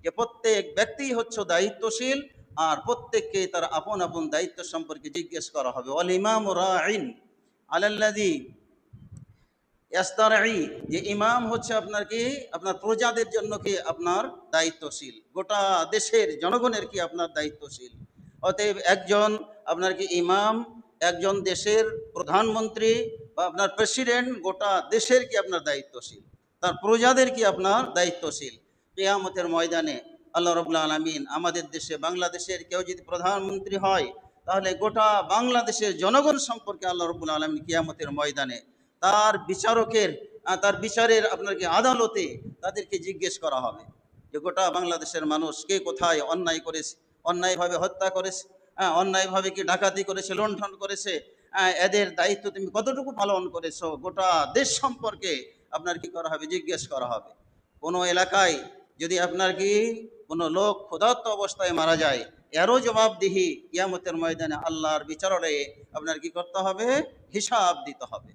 যে প্রত্যেক ব্যক্তি হচ্ছে দায়িত্বশীল, আর প্রত্যেককে তার আপন আপন দায়িত্ব সম্পর্কে জিজ্ঞেস করা হবে। ওয়াল ইমামু রাইন আলাল্লাযী ইয়াস্তারঈ, যে ইমাম হচ্ছে আপনার কি আপনার প্রজাদের জন্য কি আপনার দায়িত্বশীল, গোটা দেশের জনগণের কি আপনার দায়িত্বশীল। অতএব একজন আপনার কি ইমাম, একজন দেশের প্রধানমন্ত্রী বা আপনার প্রেসিডেন্ট গোটা দেশের কি আপনার দায়িত্বশীল, তার প্রজাদের কি আপনার দায়িত্বশীল। কিয়ামতের ময়দানে আল্লাহ রাব্বুল আলামিন আমাদের দেশে বাংলাদেশের কেউ যদি প্রধানমন্ত্রী হয়, তাহলে গোটা বাংলাদেশের জনগণ সম্পর্কে আল্লাহ রাব্বুল আলামিন কিয়ামতের ময়দানে তার বিচারকের তার বিচারের আপনার কি আদালতে তাদেরকে জিজ্ঞেস করা হবে যে গোটা বাংলাদেশের মানুষ কে কোথায় অন্যায় করেছে, অন্যায়ভাবে হত্যা করেছে, অন্যায়ভাবে কি ডাকাতি করেছে, লুণ্ঠন করেছে, এদের দায়িত্ব তুমি কতটুকু পালন করেছো, গোটা দেশ সম্পর্কে আপনার কি করা হবে, জিজ্ঞেস করা হবে। কোনো এলাকায় যদি আপনার কি কোনো লোক ক্ষুধার্ত অবস্থায় মারা যায়, এরও জবাবদিহি কিয়ামতের ময়দানে আল্লাহর বিচারালয়ে আপনার কি করতে হবে, হিসাব দিতে হবে।